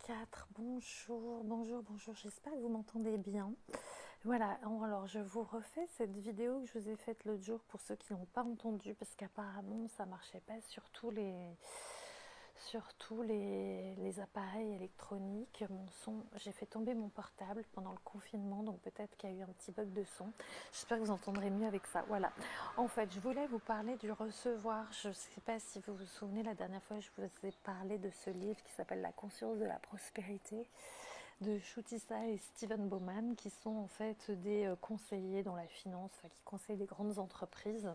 24, bonjour, bonjour, bonjour, j'espère que vous m'entendez bien. Voilà, alors je vous refais cette vidéo que je vous ai faite l'autre jour pour ceux qui n'ont pas entendu, parce qu'apparemment ça marchait pas sur tous les appareils électroniques. Mon son, j'ai fait tomber mon portable pendant le confinement, donc peut-être qu'il y a eu un petit bug de son. J'espère que vous entendrez mieux avec ça. Voilà. En fait, je voulais vous parler du recevoir. Je ne sais pas si vous vous souvenez, la dernière fois, je vous ai parlé de ce livre qui s'appelle La conscience de la prospérité de Shutisa et Steven Bowman, qui sont en fait des conseillers dans la finance, enfin, qui conseillent des grandes entreprises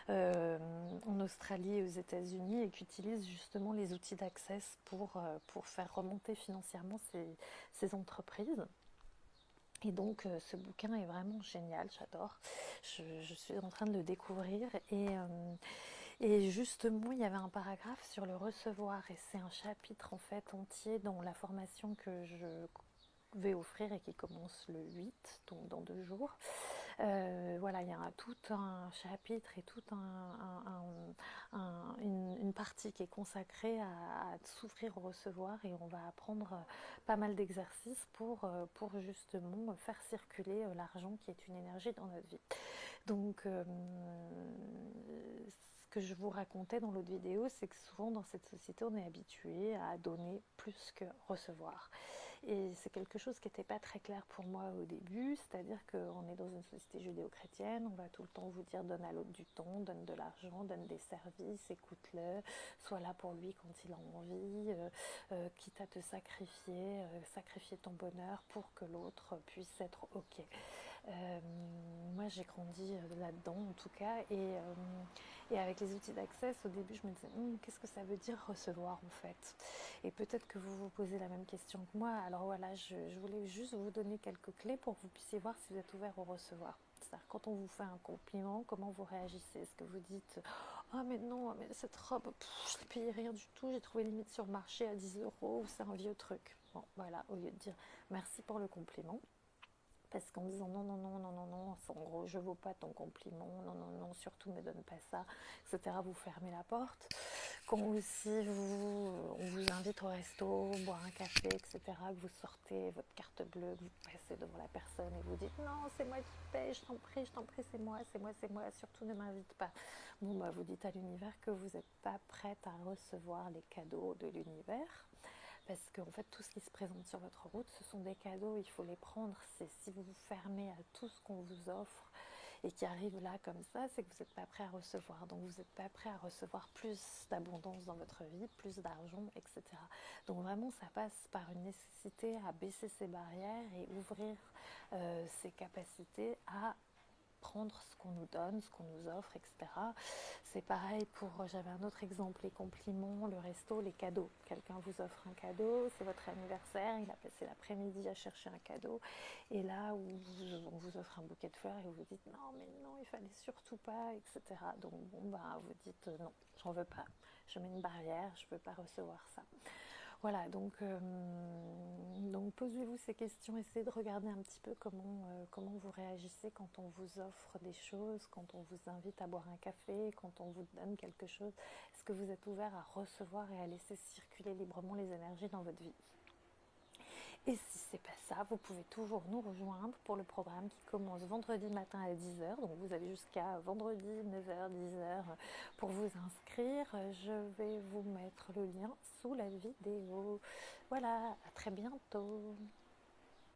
en Australie et aux États-Unis, et qui utilisent justement les outils d'Access pour faire remonter financièrement ces entreprises. Et donc ce bouquin est vraiment génial, j'adore. Je suis en train de le découvrir et justement il y avait un paragraphe sur le recevoir et c'est un chapitre en fait entier dans la formation que je vais offrir et qui commence le 8, donc dans 2 jours. Voilà, il y a tout un chapitre et toute une partie qui est consacrée à s'ouvrir au recevoir, et on va apprendre pas mal d'exercices pour justement faire circuler l'argent qui est une énergie dans notre vie. Donc, ce que je vous racontais dans l'autre vidéo, c'est que souvent dans cette société, on est habitué à donner plus que recevoir. Et c'est quelque chose qui n'était pas très clair pour moi au début, c'est-à-dire qu'on est dans une société judéo-chrétienne, on va tout le temps vous dire donne à l'autre du temps, donne de l'argent, donne des services, écoute-le, sois là pour lui quand il a envie, quitte à te sacrifier, sacrifier ton bonheur pour que l'autre puisse être ok. Moi j'ai grandi là-dedans en tout cas, et avec les outils d'accès, au début je me disais qu'est-ce que ça veut dire recevoir en fait, et peut-être que vous vous posez la même question que moi. Alors voilà, je voulais juste vous donner quelques clés pour que vous puissiez voir si vous êtes ouvert au recevoir. C'est-à-dire, quand on vous fait un compliment, comment vous réagissez? Est-ce que vous dites ah mais non, mais cette robe, je l'ai payée rien du tout, j'ai trouvé limite sur le marché à 10 euros, ou c'est un vieux truc? Bon voilà, au lieu de dire merci pour le compliment, parce qu'en disant non, non, non, non, non, non, en gros, je vaux pas ton compliment, non, non, non, surtout me donne pas ça, etc., vous fermez la porte. Quand aussi on vous invite au resto, boire un café, etc., que vous sortez votre carte bleue, que vous passez devant la personne et vous dites non, c'est moi qui paye, je t'en prie, c'est moi, surtout ne m'invite pas. Bon, bah, vous dites à l'univers que vous n'êtes pas prête à recevoir les cadeaux de l'univers. Parce qu'en fait, tout ce qui se présente sur votre route, ce sont des cadeaux, il faut les prendre. C'est si vous vous fermez à tout ce qu'on vous offre et qui arrive là comme ça, c'est que vous n'êtes pas prêt à recevoir. Donc vous n'êtes pas prêt à recevoir plus d'abondance dans votre vie, plus d'argent, etc. Donc vraiment, ça passe par une nécessité à baisser ses barrières et ouvrir ses capacités à prendre ce qu'on nous donne, ce qu'on nous offre, etc. C'est pareil pour, j'avais un autre exemple, les compliments, le resto, les cadeaux. Quelqu'un vous offre un cadeau, c'est votre anniversaire, il a passé l'après-midi à chercher un cadeau, et là où on vous offre un bouquet de fleurs et vous dites non mais non, il fallait surtout pas, etc. Donc bon bah vous dites non, j'en veux pas, je mets une barrière, je veux pas recevoir ça. Voilà, donc posez-vous ces questions, essayez de regarder un petit peu comment vous réagissez quand on vous offre des choses, quand on vous invite à boire un café, quand on vous donne quelque chose. Est-ce que vous êtes ouvert à recevoir et à laisser circuler librement les énergies dans votre vie? Et si c'est pas ça, vous pouvez toujours nous rejoindre pour le programme qui commence vendredi matin à 10h. Donc vous avez jusqu'à vendredi 9h, 10h pour vous inscrire. Je vais vous mettre le lien sous la vidéo. Voilà, à très bientôt.